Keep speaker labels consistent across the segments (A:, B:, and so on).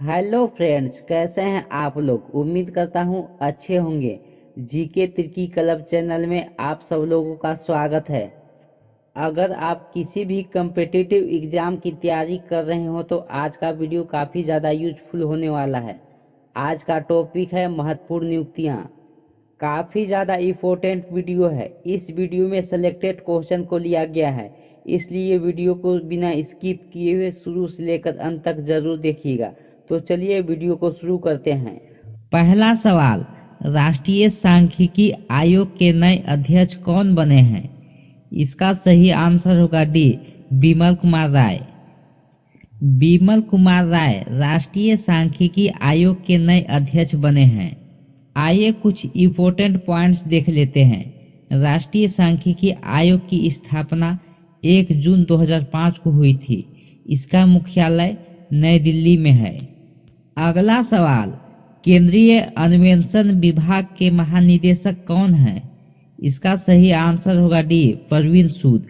A: Hello friends, कैसे हैं आप लोग। उम्मीद करता हूं अच्छे होंगे। जीके त्रिकी क्लब चैनल में आप सब लोगों का स्वागत है। अगर आप किसी भी कम्पिटिटिव एग्ज़ाम की तैयारी कर रहे हो तो आज का वीडियो काफ़ी ज़्यादा यूजफुल होने वाला है। आज का टॉपिक है महत्वपूर्ण नियुक्तियाँ। काफ़ी ज़्यादा इम्पोर्टेंट वीडियो है। इस वीडियो में सेलेक्टेड क्वेश्चन को लिया गया है, इसलिए वीडियो को बिना स्किप किए हुए शुरू से लेकर अंत तक जरूर देखिएगा। तो चलिए वीडियो को शुरू करते हैं। पहला सवाल, राष्ट्रीय सांख्यिकी आयोग के नए अध्यक्ष कौन बने हैं? इसका सही आंसर होगा डी, बिमल कुमार राय। बिमल कुमार राय राष्ट्रीय सांख्यिकी आयोग के नए अध्यक्ष बने हैं। आइए कुछ इम्पोर्टेंट पॉइंट्स देख लेते हैं। राष्ट्रीय सांख्यिकी आयोग की स्थापना 1 जून 2005 को हुई थी। इसका मुख्यालय नई दिल्ली में है। अगला सवाल, केंद्रीय अन्वेषण विभाग के महानिदेशक कौन हैं? इसका सही आंसर होगा डी, परवीन सूद।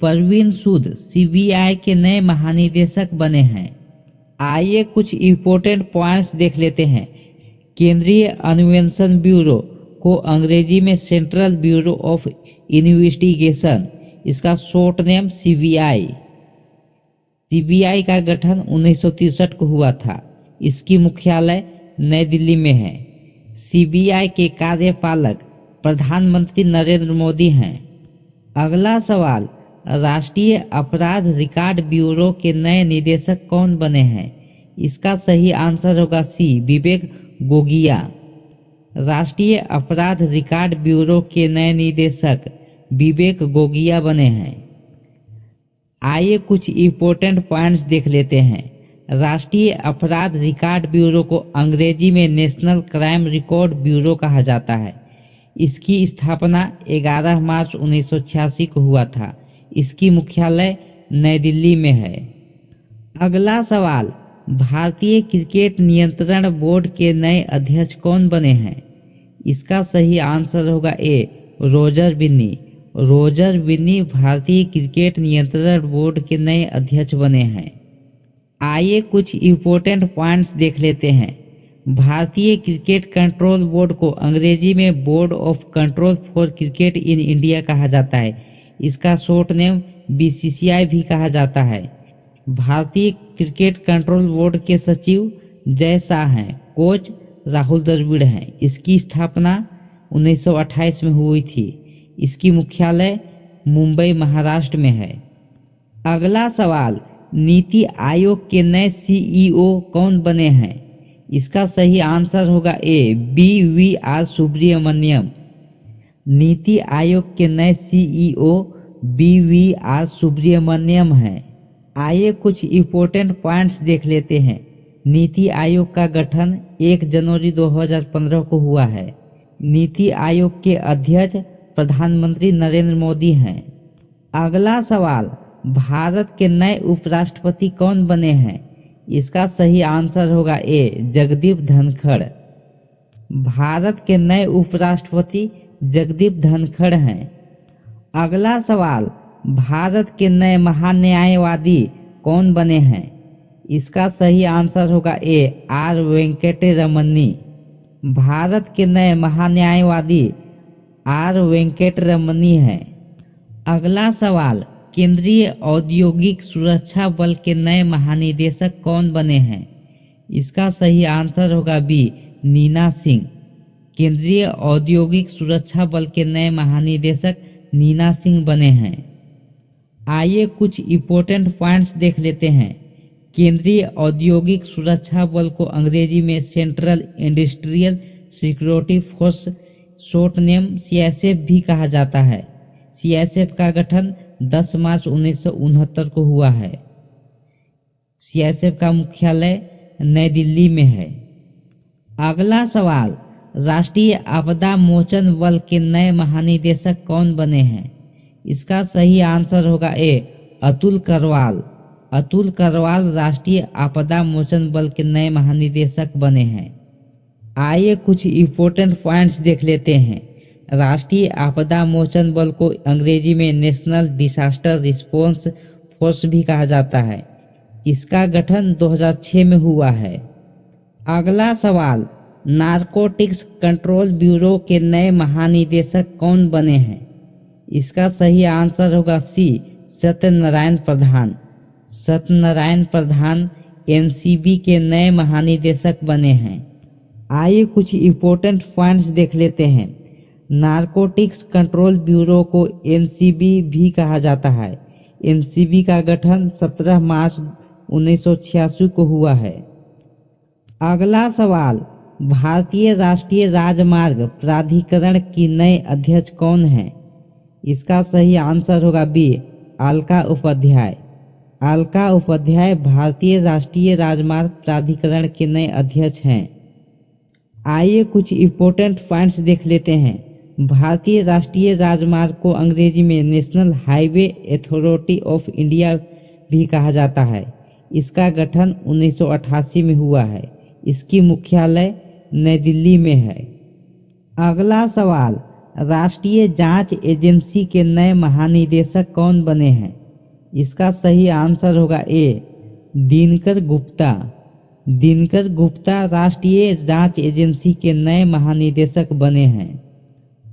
A: परवीन सूद सीबीआई के नए महानिदेशक बने हैं। आइए कुछ इम्पोर्टेंट पॉइंट्स देख लेते हैं। केंद्रीय अन्वेषण ब्यूरो को अंग्रेजी में सेंट्रल ब्यूरो ऑफ इन्वेस्टिगेशन, इसका शॉर्ट नेम सीबीआई। सीबीआई का गठन 1963 को हुआ था। इसकी मुख्यालय नई दिल्ली में है। सीबीआई के कार्यपालक प्रधानमंत्री नरेंद्र मोदी हैं। अगला सवाल, राष्ट्रीय अपराध रिकॉर्ड ब्यूरो के नए निदेशक कौन बने हैं? इसका सही आंसर होगा सी, विवेक गोगिया। राष्ट्रीय अपराध रिकॉर्ड ब्यूरो के नए निदेशक विवेक गोगिया बने हैं। आइए कुछ इम्पोर्टेंट पॉइंट्स देख लेते हैं। राष्ट्रीय अपराध रिकॉर्ड ब्यूरो को अंग्रेजी में नेशनल क्राइम रिकॉर्ड ब्यूरो कहा जाता है। इसकी स्थापना 11 मार्च 1986 को हुआ था। इसकी मुख्यालय नई दिल्ली में है। अगला सवाल, भारतीय क्रिकेट नियंत्रण बोर्ड के नए अध्यक्ष कौन बने हैं? इसका सही आंसर होगा ए, रोजर बिन्नी। रोजर बिन्नी भारतीय क्रिकेट नियंत्रण बोर्ड के नए अध्यक्ष बने हैं। आइए कुछ इम्पोर्टेंट पॉइंट्स देख लेते हैं। भारतीय क्रिकेट कंट्रोल बोर्ड को अंग्रेजी में board of control for cricket in India कहा जाता है। इसका शॉर्ट नेम बीसीसीआई भी कहा जाता है। भारतीय क्रिकेट कंट्रोल बोर्ड के सचिव जय शाह हैं। कोच राहुल द्रविड़ हैं। इसकी स्थापना 1928 में हुई थी। इसकी मुख्यालय मुंबई महाराष्ट्र में है। अगला सवाल, नीति आयोग के नए सीईओ कौन बने हैं? इसका सही आंसर होगा ए, BVR सुब्रमण्यम। नीति आयोग के नए सीईओ BVR सुब्रमण्यम हैं। आइए कुछ इम्पोर्टेंट पॉइंट्स देख लेते हैं। नीति आयोग का गठन 1 जनवरी 2015 को हुआ है। नीति आयोग के अध्यक्ष प्रधानमंत्री नरेंद्र मोदी हैं। अगला सवाल, भारत के नए उपराष्ट्रपति कौन बने हैं? इसका सही आंसर होगा ए, जगदीप धनखड़। भारत के नए उपराष्ट्रपति जगदीप धनखड़ हैं। अगला सवाल, भारत के नए महान्यायवादी कौन बने हैं? इसका सही आंसर होगा ए, आर वेंकटरमनी। भारत के नए महान्यायवादी आर वेंकटरमनी हैं। अगला सवाल, केंद्रीय औद्योगिक सुरक्षा बल के नए महानिदेशक कौन बने हैं? इसका सही आंसर होगा बी, नीना सिंह। केंद्रीय औद्योगिक सुरक्षा बल के नए महानिदेशक नीना सिंह बने हैं। आइए कुछ इम्पोर्टेंट पॉइंट्स देख लेते हैं। केंद्रीय औद्योगिक सुरक्षा बल को अंग्रेजी में central industrial security force, short name CSF भी कहा जाता है। सीएसएफ का गठन 10 मार्च 1969 को हुआ है। सीएसएफ का मुख्यालय नई दिल्ली में है। अगला सवाल, राष्ट्रीय आपदा मोचन बल के नए महानिदेशक कौन बने हैं? इसका सही आंसर होगा ए, अतुल करवाल। अतुल करवाल राष्ट्रीय आपदा मोचन बल के नए महानिदेशक बने हैं। आइए कुछ इम्पोर्टेंट पॉइंट्स देख लेते हैं। राष्ट्रीय आपदा मोचन बल को अंग्रेजी में नेशनल डिसास्टर रिस्पॉन्स फोर्स भी कहा जाता है। इसका गठन 2006 में हुआ है। अगला सवाल, नारकोटिक्स कंट्रोल ब्यूरो के नए महानिदेशक कौन बने हैं? इसका सही आंसर होगा सी, सत्यनारायण प्रधान। सत्यनारायण प्रधान एनसीबी के नए महानिदेशक बने हैं। आइए कुछ इम्पोर्टेंट पॉइंट्स देख लेते हैं। नारकोटिक्स कंट्रोल ब्यूरो को एनसीबी भी कहा जाता है। एनसीबी का गठन 17 मार्च 1986 को हुआ है। अगला सवाल, भारतीय राष्ट्रीय राजमार्ग प्राधिकरण की नए अध्यक्ष कौन है? इसका सही आंसर होगा बी, अलका उपाध्याय। अलका उपाध्याय भारतीय राष्ट्रीय राजमार्ग प्राधिकरण के नए अध्यक्ष हैं। आइए कुछ इम्पोर्टेंट पॉइंट्स देख लेते हैं। भारतीय राष्ट्रीय राजमार्ग को अंग्रेजी में national highway authority of India भी कहा जाता है। इसका गठन 1988 में हुआ है। इसकी मुख्यालय नई दिल्ली में है। अगला सवाल, राष्ट्रीय जांच एजेंसी के नए महानिदेशक कौन बने हैं? इसका सही आंसर होगा ए, दिनकर गुप्ता। दिनकर गुप्ता राष्ट्रीय जांच एजेंसी के नए महानिदेशक बने हैं।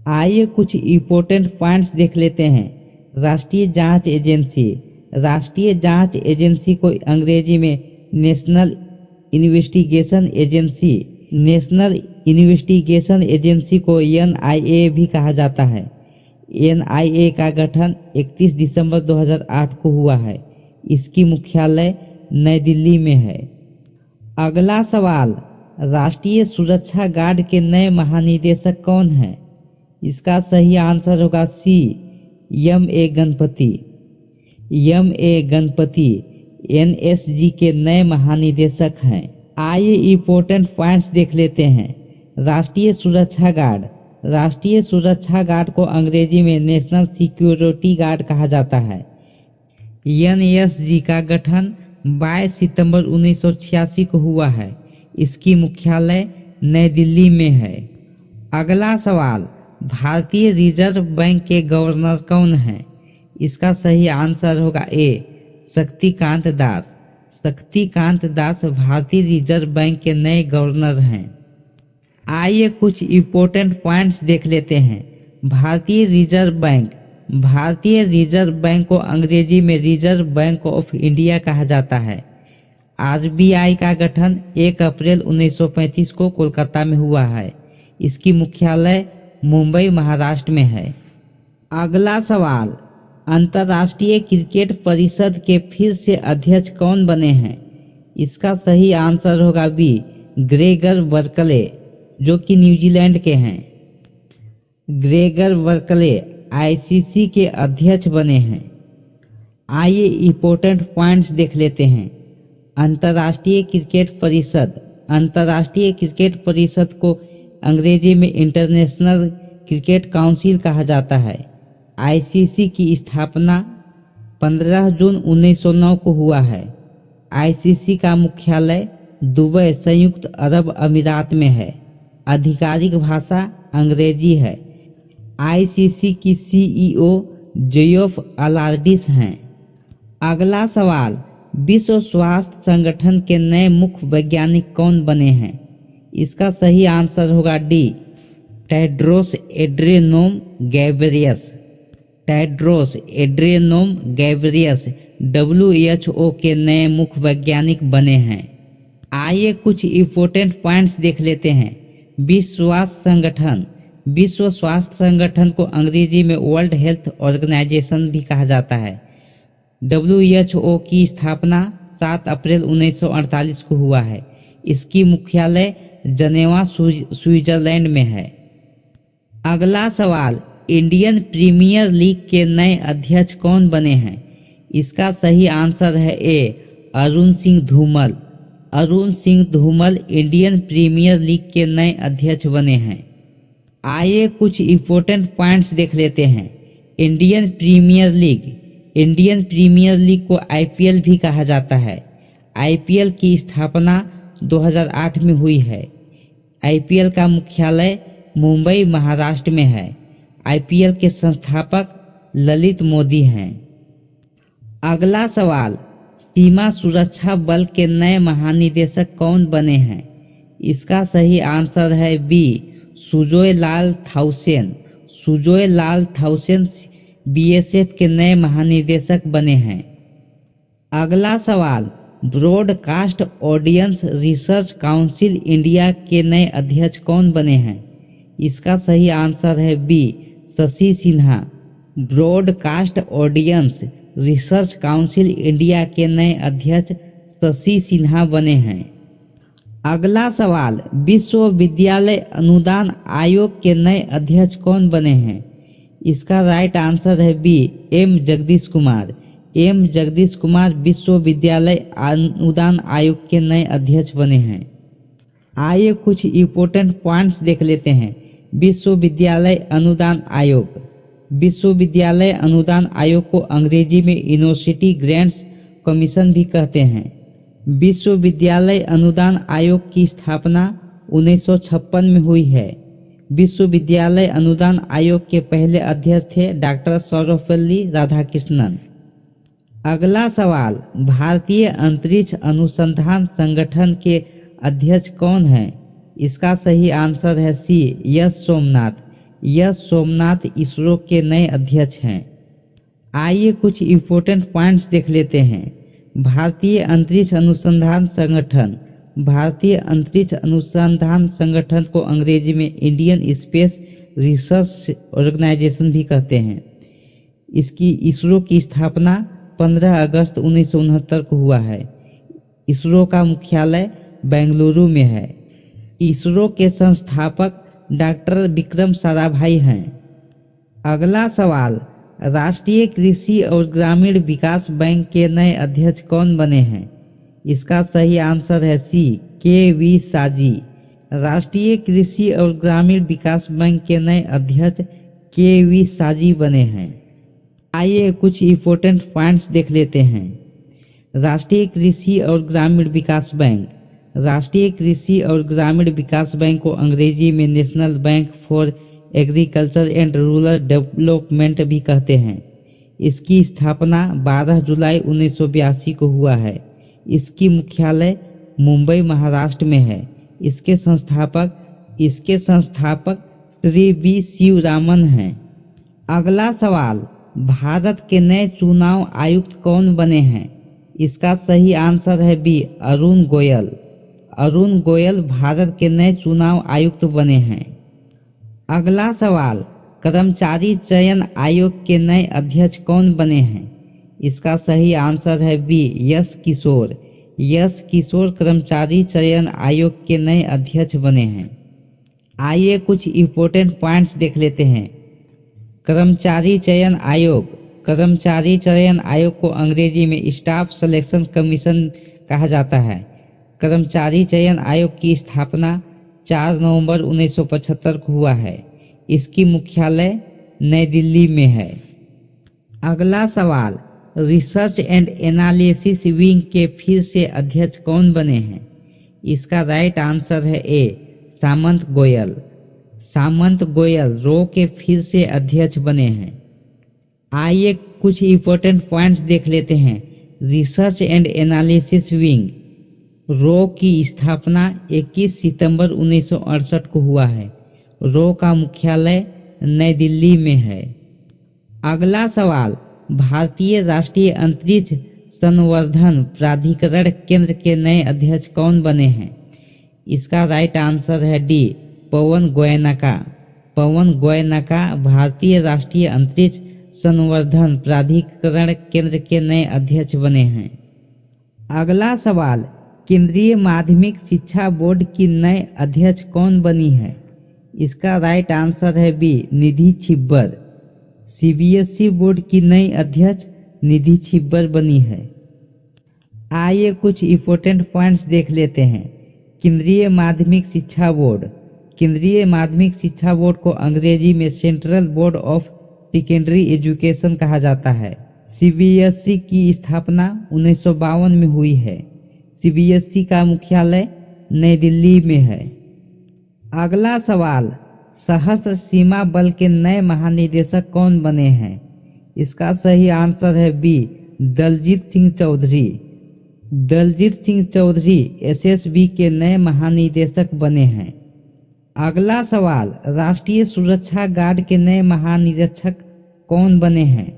A: आइए कुछ इम्पोर्टेंट पॉइंट्स देख लेते हैं। राष्ट्रीय जांच एजेंसी, राष्ट्रीय जांच एजेंसी को अंग्रेजी में national investigation agency, national investigation agency को एनआईए भी कहा जाता है। एनआईए का गठन 31 दिसंबर 2008 को हुआ है। इसकी मुख्यालय नई दिल्ली में है। अगला सवाल, राष्ट्रीय सुरक्षा गार्ड के नए महानिदेशक कौन हैं? इसका सही आंसर होगा C, M A. Ganapathi. M A. Ganapathi NSG के नए महानिदेशक हैं। आइए इम्पोर्टेंट पॉइंट्स देख लेते हैं। राष्ट्रीय सुरक्षा गार्ड, राष्ट्रीय सुरक्षा गार्ड को अंग्रेजी में नेशनल सिक्योरिटी गार्ड कहा जाता है। एनएसजी का गठन 22 सितंबर 1986 को हुआ है। इसकी मुख्यालय नई दिल्ली में है। अगला सवाल, भारतीय रिजर्व बैंक के गवर्नर कौन हैं? इसका सही आंसर होगा ए, शक्तिकांत दास। शक्तिकांत दास भारतीय रिजर्व बैंक के नए गवर्नर हैं। आइए कुछ इम्पोर्टेंट पॉइंट्स देख लेते हैं। भारतीय रिजर्व बैंक, भारतीय रिजर्व बैंक को अंग्रेजी में रिजर्व बैंक ऑफ इंडिया कहा जाता है। आरबीआई का गठन 1 अप्रैल 1935 को कोलकाता में हुआ है। इसकी मुख्यालय मुंबई महाराष्ट्र में है। अगला सवाल, अंतर्राष्ट्रीय क्रिकेट परिषद के फिर से अध्यक्ष कौन बने हैं? इसका सही आंसर होगा बी, ग्रेगर बर्कले, जो कि न्यूजीलैंड के हैं। ग्रेगर बर्कले आईसीसी के अध्यक्ष बने हैं। आइए इम्पोर्टेंट पॉइंट्स देख लेते हैं। अंतर्राष्ट्रीय क्रिकेट परिषद, अंतर्राष्ट्रीय क्रिकेट परिषद को अंग्रेजी में इंटरनेशनल क्रिकेट काउंसिल कहा जाता है। आईसीसी की स्थापना 15 जून 1909 को हुआ है। आईसीसी का मुख्यालय दुबई, संयुक्त अरब अमीरात में है। आधिकारिक भाषा अंग्रेजी है। आईसीसी की सीईओ जेयोफ अलार्डिस हैं। अगला सवाल, विश्व स्वास्थ्य संगठन के नए मुख्य वैज्ञानिक कौन बने हैं? इसका सही आंसर होगा डी, टेड्रोस एड्रेनोम गैब्रियस। टेड्रोस एड्रेनोम गैब्रियस WHO के नए मुख्य वैज्ञानिक बने हैं। आइए कुछ इम्पोर्टेंट पॉइंट्स देख लेते हैं। विश्व स्वास्थ्य संगठन, विश्व स्वास्थ्य संगठन को अंग्रेजी में वर्ल्ड हेल्थ ऑर्गेनाइजेशन भी कहा जाता है। WHO की स्थापना 7 अप्रैल 1948 को हुआ है। इसकी मुख्यालय जनेवा, स्विट्जरलैंड में है। अगला सवाल, इंडियन प्रीमियर लीग के नए अध्यक्ष कौन बने हैं? इसका सही आंसर है A, Arun Singh Dhumal. Arun Singh Dhumal Indian Premier League के नए अध्यक्ष बने हैं। आइए कुछ इम्पोर्टेंट पॉइंट्स देख लेते हैं। Indian Premier League, Indian Premier League को आईपीएल भी कहा जाता है। आईपीएल की स्थापना 2008 में हुई है। आईपीएल का मुख्यालय मुंबई महाराष्ट्र में है। आईपीएल के संस्थापक ललित मोदी हैं। अगला सवाल, सीमा सुरक्षा बल के नए महानिदेशक कौन बने हैं? इसका सही आंसर है बी सुजोय लाल थाउसेन। सुजोय लाल थाउसेन बीएसएफ के नए महानिदेशक बने हैं। अगला सवाल, broadcast audience research council India के नए अध्यक्ष कौन बने हैं? इसका सही आंसर है B Shashi Sinha. Broadcast audience research council India के नए अध्यक्ष शशि सिन्हा बने हैं। अगला सवाल, विश्वविद्यालय अनुदान आयोग के नए अध्यक्ष कौन बने हैं? इसका राइट आंसर है B M Jagdish Kumar. M Jagdish Kumar विश्वविद्यालय अनुदान आयोग के नए अध्यक्ष बने हैं। आइए कुछ इंपॉर्टेंट पॉइंट्स देख लेते हैं। विश्वविद्यालय अनुदान आयोग। विश्वविद्यालय अनुदान आयोग को अंग्रेजी में यूनिवर्सिटी ग्रांट्स कमीशन भी कहते हैं। विश्वविद्यालय अनुदान आयोग की स्थापना 1956 में हुई है। विश्वविद्यालय अनुदान आयोग के पहले अध्यक्ष थे डॉक्टर सर्वपल्ली राधाकृष्णन। अगला सवाल, भारतीय अंतरिक्ष अनुसंधान संगठन के अध्यक्ष कौन हैं? इसका सही आंसर है C S Somnath. S Somnath ISRO के नए अध्यक्ष हैं। आइए कुछ इंपॉर्टेंट पॉइंट्स देख लेते हैं। भारतीय अंतरिक्ष अनुसंधान संगठन। भारतीय अंतरिक्ष अनुसंधान संगठन को अंग्रेजी में इंडियन स्पेस रिसर्च ऑर्गेनाइजेशन भी कहते हैं। इसकी इसरो की स्थापना 15 अगस्त 1969 को हुआ है। इसरो का मुख्यालय बेंगलुरु में है। इसरो के संस्थापक डॉक्टर विक्रम साराभाई हैं। अगला सवाल, राष्ट्रीय कृषि और ग्रामीण विकास बैंक के नए अध्यक्ष कौन बने हैं? इसका सही आंसर है सी के वी साजी। राष्ट्रीय कृषि और ग्रामीण विकास बैंक के नए अध्यक्ष के वी साजी बने हैं। आइए कुछ इंपॉर्टेंट पॉइंट्स देख लेते हैं। राष्ट्रीय कृषि और ग्रामीण विकास बैंक। राष्ट्रीय कृषि और ग्रामीण विकास बैंक को अंग्रेजी में national bank for agriculture and rural development भी कहते हैं। इसकी स्थापना 12 जुलाई 1982 को हुआ है। इसकी मुख्यालय मुंबई महाराष्ट्र में है। इसके संस्थापक श्री वी शिवरामन हैं। अगला सवाल, भारत के नए चुनाव आयुक्त कौन बने हैं? इसका सही आंसर है बी अरुण गोयल। अरुण गोयल भारत के नए चुनाव आयुक्त बने हैं। अगला सवाल, कर्मचारी चयन आयोग के नए अध्यक्ष कौन बने हैं? इसका सही आंसर है बी यश किशोर। यश किशोर कर्मचारी चयन आयोग के नए अध्यक्ष बने हैं। आइए कुछ इंपॉर्टेंट पॉइंट्स देख लेते हैं। कर्मचारी चयन आयोग। कर्मचारी चयन आयोग को अंग्रेजी में स्टाफ सिलेक्शन कमीशन कहा जाता है। कर्मचारी चयन आयोग की स्थापना 4 नवंबर 1975 को हुआ है। इसकी मुख्यालय नई दिल्ली में है। अगला सवाल, रिसर्च एंड एनालिसिस विंग के फिर से अध्यक्ष कौन बने हैं? इसका राइट आंसर है ए सामंत गोयल। सामंत गोयल रो के फिर से अध्यक्ष बने हैं। आइए कुछ इंपॉर्टेंट पॉइंट्स देख लेते हैं। Research and analysis wing. रो की स्थापना 21 सितंबर 1968 को हुआ है। रो का मुख्यालय नई दिल्ली में है। अगला सवाल, भारतीय राष्ट्रीय अंतरिक्ष संवर्धन प्राधिकरण केंद्र के नए अध्यक्ष कौन बने हैं? इसका राइट आंसर है डी पवन गोयनका। पवन गोयनका भारतीय राष्ट्रीय अंतरिक्ष संवर्धन प्राधिकरण केंद्र के नए अध्यक्ष बने हैं। अगला सवाल, केंद्रीय माध्यमिक शिक्षा बोर्ड की नए अध्यक्ष कौन बनी है? इसका राइट आंसर है बी निधि छिब्बर। सीबीएसई बोर्ड की नई अध्यक्ष निधि छिब्बर बनी है। आइए कुछ इंपॉर्टेंट पॉइंट्स देख लेते हैं। केंद्रीय माध्यमिक शिक्षा बोर्ड। केंद्रीय माध्यमिक शिक्षा बोर्ड को अंग्रेजी में central board of secondary education कहा जाता है। सीबीएसई की स्थापना 1952 में हुई है। सीबीएसई का मुख्यालय नई दिल्ली में है। अगला सवाल, सशस्त्र सीमा बल के नए महानिदेशक कौन बने हैं? इसका सही आंसर है बी दलजीत सिंह चौधरी। दलजीत सिंह चौधरी एसएसबी के नए महानिदेशक बने हैं। अगला सवाल, राष्ट्रीय सुरक्षा गार्ड के नए महानिरीक्षक कौन बने हैं?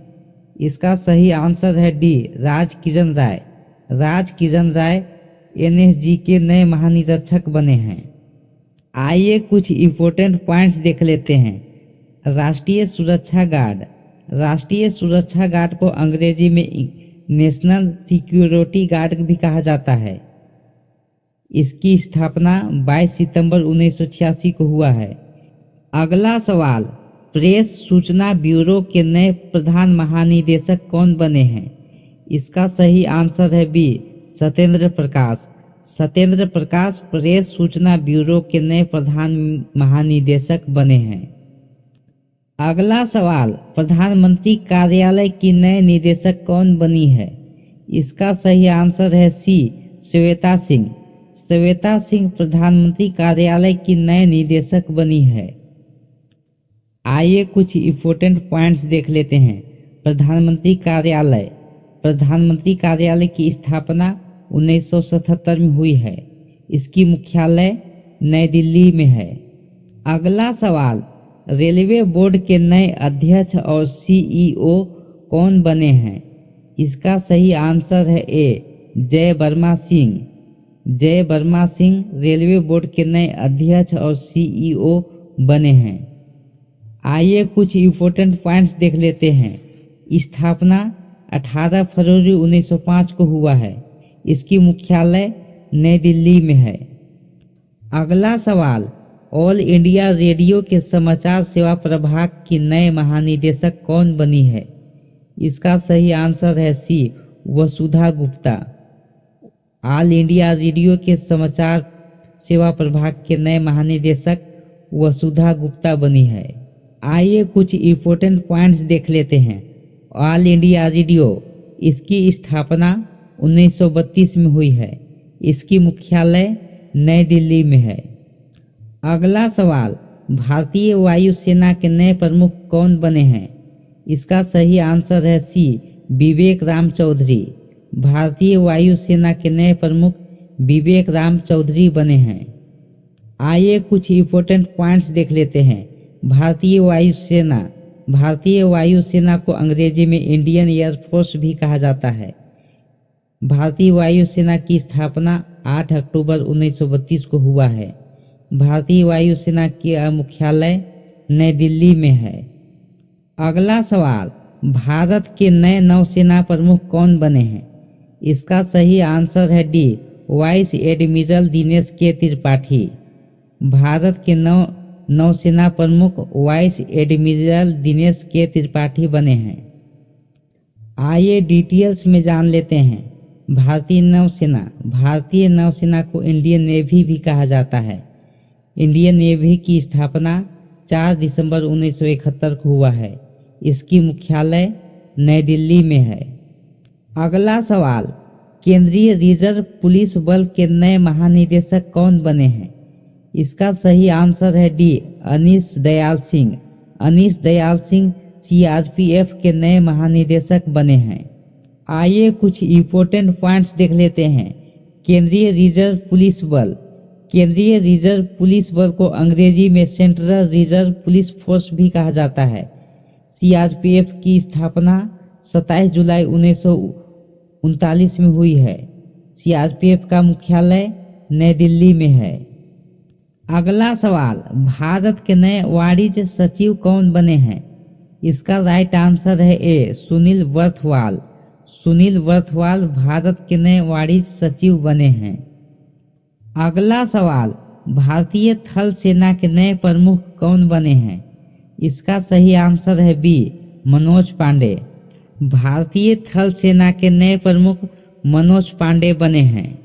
A: इसका सही आंसर है डी, राजकिरण राय। राजकिरण राय एनएसजी के नए महानिरीक्षक बने हैं। आइए कुछ इम्पोर्टेंट पॉइंट्स देख लेते हैं। राष्ट्रीय सुरक्षा गार्ड। राष्ट्रीय सुरक्षा गार्ड को अंग्रेजी में नेशनल सिक्योरिटी गार्ड भी कहा जाता है। इसकी स्थापना 22 सितंबर 1986 को हुआ है। अगला सवाल, प्रेस सूचना ब्यूरो के नए प्रधान महानिदेशक कौन बने हैं? इसका सही आंसर है बी, सत्येंद्र प्रकाश। सत्येंद्र प्रकाश प्रेस सूचना ब्यूरो के नए प्रधान महानिदेशक बने हैं। अगला सवाल, प्रधानमंत्री कार्यालय की नए निदेशक कौन बनी है? इसका सही आंसर है सी, श्वेता सिंह। श्वेता सिंह प्रधानमंत्री कार्यालय की नए निदेशक बनी है। आइए कुछ इम्पोर्टेंट पॉइंट्स देख लेते हैं। प्रधानमंत्री कार्यालय। प्रधानमंत्री कार्यालय की स्थापना 1977 में हुई है। इसकी मुख्यालय नई दिल्ली में है। अगला सवाल, रेलवे बोर्ड के नए अध्यक्ष और सीईओ कौन बने हैं? इसका सही आंसर है ए, जय वर्मा सिंह। जय वर्मा सिंह रेलवे बोर्ड के नए अध्यक्ष और सीईओ बने हैं। आइए कुछ इम्पोर्टेंट पॉइंट्स देख लेते हैं। स्थापना 18 फरवरी 1905 को हुआ है। इसकी मुख्यालय नई दिल्ली में है। अगला सवाल, ऑल इंडिया रेडियो के समाचार सेवा प्रभाग की नए महानिदेशक कौन बनी है? इसका सही आंसर है सी, वसुधा गुप्ता। ऑल इंडिया रेडियो के समाचार सेवा प्रभाग के नए महानिदेशक वसुधा गुप्ता बनी है। आइए कुछ इम्पोर्टेंट पॉइंट्स देख लेते हैं। ऑल इंडिया रेडियो, इसकी स्थापना 1932 में हुई है। इसकी मुख्यालय नई दिल्ली में है। अगला सवाल, भारतीय वायुसेना के नए प्रमुख कौन बने हैं? इसका सही आंसर है सी, विवेक राम चौधरी। भारतीय वायुसेना के नए प्रमुख विवेक राम चौधरी बने हैं। आइए कुछ इम्पोर्टेंट पॉइंट्स देख लेते हैं। भारतीय वायुसेना। भारतीय वायुसेना को अंग्रेजी में इंडियन एयरफोर्स भी कहा जाता है। भारतीय वायुसेना की स्थापना 8 अक्टूबर 1932 को हुआ है। भारतीय वायुसेना की मुख्यालय नई दिल्ली में है। अगला सवाल, भारत के नए नौसेना प्रमुख कौन बने हैं? इसका सही आंसर है डी, वाइस एडमिरल दिनेश के त्रिपाठी। भारत के नौसेना प्रमुख वाइस एडमिरल दिनेश के त्रिपाठी बने हैं। आइए डिटेल्स में जान लेते हैं। भारतीय नौसेना। भारतीय नौसेना को इंडियन नेवी भी कहा जाता है। इंडियन नेवी की स्थापना 4 दिसंबर 1971 को हुआ है। इसकी मुख्यालय नई दिल्ली में है। अगला सवाल, केंद्रीय रिजर्व पुलिस बल के नए महानिदेशक कौन बने हैं? इसका सही आंसर है डी, अनीश दयाल सिंह। अनीश दयाल सिंह सीआरपीएफ के नए महानिदेशक बने हैं। आइए कुछ इम्पोर्टेंट पॉइंट्स देख लेते हैं। केंद्रीय रिजर्व पुलिस बल। केंद्रीय रिजर्व पुलिस बल को अंग्रेजी में सेंट्रल रिजर्व पुलिस फोर्स भी कहा जाता है। सीआरपीएफ की स्थापना 27 जुलाई 1939 में हुई है। सीआरपीएफ का मुख्यालय नई दिल्ली में है। अगला सवाल, भारत के नए वाणिज्य सचिव कौन बने हैं? इसका राइट आंसर है ए, सुनील बर्थवाल। सुनील बर्थवाल भारत के नए वाणिज्य सचिव बने हैं। अगला सवाल, भारतीय थल सेना के नए प्रमुख कौन बने हैं? इसका सही आंसर है बी, मनोज पांडे। भारतीय थल सेना के नए प्रमुख मनोज पांडे बने हैं।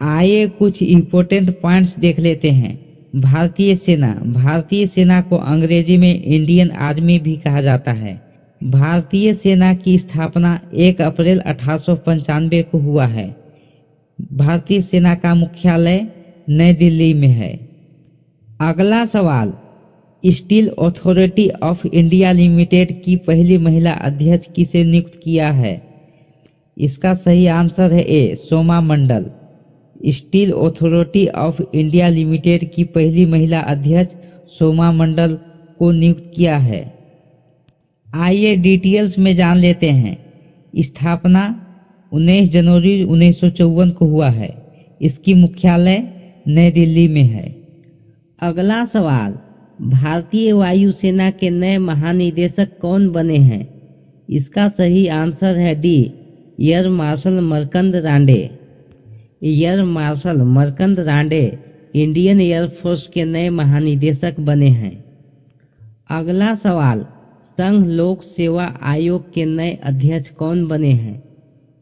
A: आइए कुछ इम्पोर्टेंट पॉइंट्स देख लेते हैं। भारतीय सेना। भारतीय सेना को अंग्रेजी में इंडियन आर्मी भी कहा जाता है। भारतीय सेना की स्थापना 1 अप्रैल 1895 को हुआ है। भारतीय सेना का मुख्यालय नई दिल्ली में है। अगला सवाल, steel authority of India limited की पहली महिला अध्यक्ष किसे नियुक्त किया है? इसका सही आंसर है A Soma Mandal. Steel authority of India limited की पहली महिला अध्यक्ष सोमा मंडल को नियुक्त किया है। आइए डिटेल्स में जान लेते हैं। स्थापना 19 जनवरी 1954 को हुआ है। इसकी मुख्यालय नई दिल्ली में है। अगला सवाल, भारतीय वायुसेना के नए महानिदेशक कौन बने हैं? इसका सही आंसर है D air marshal Makarand Ranade. Air marshal Makarand Ranade Indian air force के नए महानिदेशक बने हैं। अगला सवाल, संघ लोक सेवा आयोग के नए अध्यक्ष कौन बने हैं?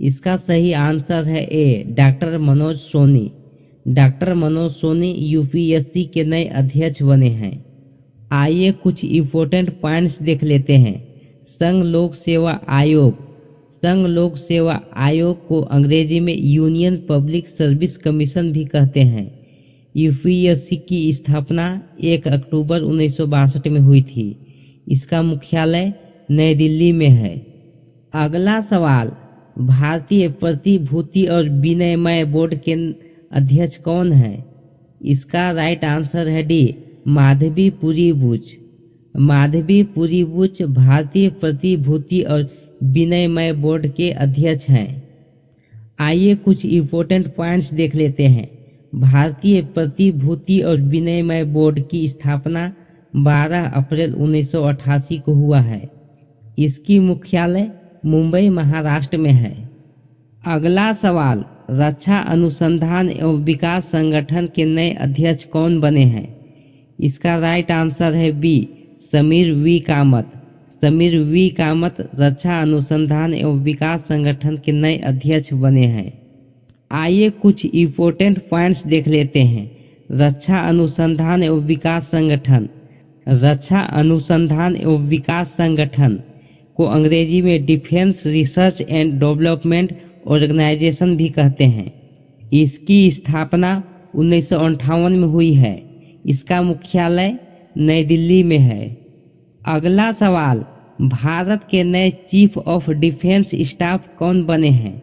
A: इसका सही आंसर है A doctor Manoj Soni. Doctor Manoj Soni UPSC के नए अध्यक्ष बने हैं। आइए कुछ इम्पोर्टेंट पॉइंट्स देख लेते हैं। संघ लोक सेवा आयोग। संघ लोक सेवा आयोग को अंग्रेजी में यूनियन पब्लिक सर्विस कमीशन भी कहते हैं। यूपीएससी की स्थापना 1 अक्टूबर 1962 में हुई थी। इसका मुख्यालय नई दिल्ली में है। अगला सवाल, भारतीय प्रतिभूति और विनिमय बोर्ड के अध्यक्ष कौन है? इसका राइट आंसर है डी माधवी पुरी बुच। माधवी पुरी बुच भारतीय प्रतिभूति और विनिमय बोर्ड के अध्यक्ष हैं। आइए कुछ इम्पोर्टेंट पॉइंट्स देख लेते हैं। भारतीय प्रतिभूति और विनिमय बोर्ड की स्थापना 12 अप्रैल 1988 को हुआ है। इसकी मुख्यालय मुंबई महाराष्ट्र में है। अगला सवाल, रक्षा अनुसंधान एवं विकास संगठन के नए अध्यक्ष कौन बने हैं? इसका राइट आंसर है B Sameer V Kamat. Sameer V Kamat रक्षा अनुसंधान एवं विकास संगठन के नए अध्यक्ष बने हैं। आइए कुछ इम्पोर्टेंट पॉइंट्स देख लेते हैं। रक्षा अनुसंधान एवं विकास संगठन। रक्षा अनुसंधान एवं विकास संगठन को अंग्रेजी में defence research and development organisation भी कहते हैं। इसकी स्थापना 1958 में हुई है। इसका मुख्यालय नई दिल्ली में है। अगला सवाल, भारत के नए चीफ ऑफ डिफेंस स्टाफ कौन बने हैं?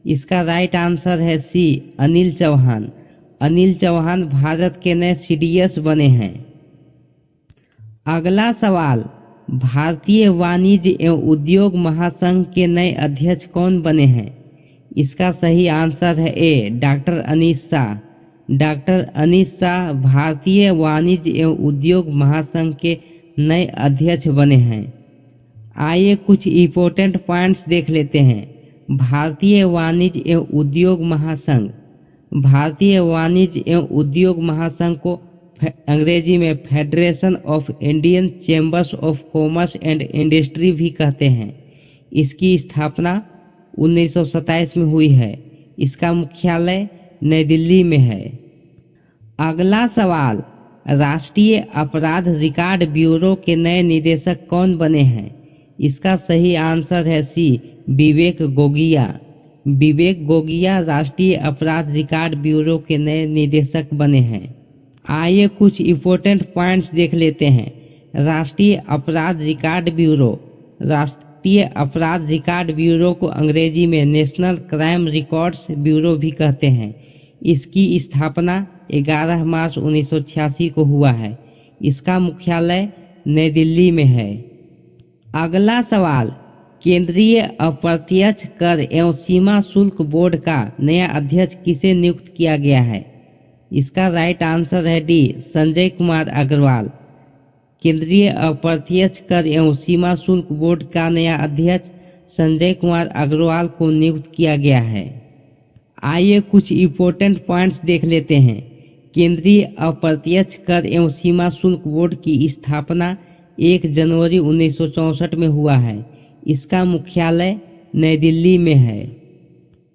A: इसका राइट आंसर है सी अनिल चौहान। अनिल चौहान भारत के नए सीडीएस बने हैं। अगला सवाल, भारतीय वाणिज्य एवं उद्योग महासंघ के नए अध्यक्ष कौन बने हैं? इसका सही आंसर है A doctor Anish Shah. Doctor Anish Shah भारतीय वाणिज्य एवं उद्योग महासंघ के नए अध्यक्ष बने हैं। आइए कुछ इम्पोर्टेंट पॉइंट्स देख लेते हैं। भारतीय वाणिज्य एवं उद्योग महासंघ। भारतीय वाणिज्य एवं उद्योग महासंघ को अंग्रेजी में federation of Indian chambers of commerce and industry भी कहते हैं। इसकी स्थापना 1927 में हुई है। इसका मुख्यालय नई दिल्ली में है। अगला सवाल, राष्ट्रीय अपराध रिकॉर्ड ब्यूरो के नए निदेशक कौन बने हैं? इसका सही आंसर है सी विवेक गोगिया। विवेक गोगिया राष्ट्रीय अपराध रिकॉर्ड ब्यूरो के नए निदेशक बने हैं। आइए कुछ इम्पोर्टेंट पॉइंट्स देख लेते हैं। राष्ट्रीय अपराध रिकॉर्ड ब्यूरो। राष्ट्रीय अपराध रिकॉर्ड ब्यूरो को अंग्रेजी में नेशनल क्राइम रिकॉर्ड्स ब्यूरो भी कहते हैं। इसकी स्थापना 11 मार्च 1986 को हुआ है। इसका मुख्यालय नई दिल्ली में है। अगला सवाल, केंद्रीय अप्रत्यक्ष कर एवं सीमा शुल्क बोर्ड का नया अध्यक्ष किसे नियुक्त किया गया है? इसका राइट आंसर है डी संजय कुमार अग्रवाल। केंद्रीय अप्रत्यक्ष कर एवं सीमा शुल्क बोर्ड का नया अध्यक्ष संजय कुमार अग्रवाल को नियुक्त किया गया है। आइए कुछ इम्पोर्टेंट पॉइंट्स देख लेते हैं। केंद्रीय अप्रत्यक्ष कर एवं सीमा शुल्क बोर्ड की स्थापना 1 जनवरी 1964 में हुआ है। इसका मुख्यालय नई दिल्ली में है।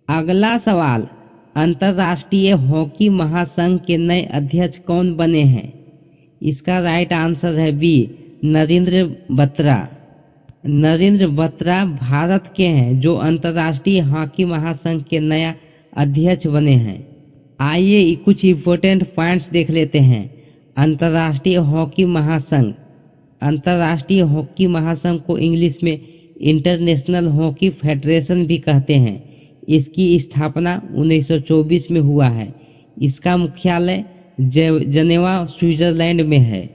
A: अगला सवाल, अंतर्राष्ट्रीय हॉकी महासंघ के नए अध्यक्ष कौन बने हैं? इसका राइट आंसर है बी नरेंद्र बत्रा। नरेंद्र बत्रा भारत के हैं जो अंतर्राष्ट्रीय हॉकी महासंघ के नया अध्यक्ष बने हैं। आइए कुछ इम्पोर्टेंट पॉइंट्स देख लेते हैं। अंतर्राष्ट्रीय हॉकी महासंघ। अंतर्राष्ट्रीय हॉकी महासंघ को इंग्लिश में इंटरनेशनल हॉकी फेडरेशन भी कहते हैं। इसकी स्थापना 1924 में हुआ है। इसका मुख्यालय जनेवा स्विट्जरलैंड में है।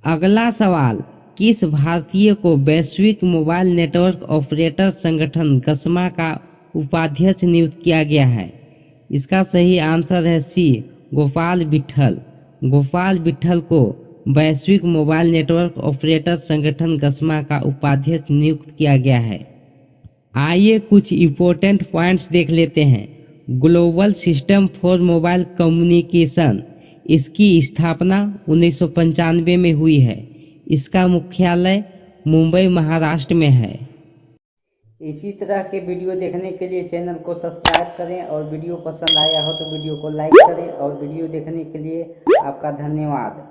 A: अगला सवाल, किस भारतीय को वैश्विक मोबाइल नेटवर्क ऑपरेटर संगठन गस्मा का उपाध्यक्ष नियुक्त किया गया है? इसका सही आंसर है सी, गोपाल विट्ठल। गोपाल विट्ठल को वैश्विक मोबाइल नेटवर्क ऑपरेटर संगठन गस्मा का उपाध्यक्ष नियुक्त किया गया है। आइए कुछ इम्पोर्टेंट पॉइंट्स देख लेते हैं। Global system for mobile communication, इसकी स्थापना 1995 में हुई है। इसका मुख्यालय मुंबई महाराष्ट्र में है। इसी तरह के वीडियो देखने के लिए चैनल को सब्सक्राइब करें और वीडियो पसंद आया हो तो वीडियो को लाइक करें और वीडियो देखने के लिए आपका धन्यवाद।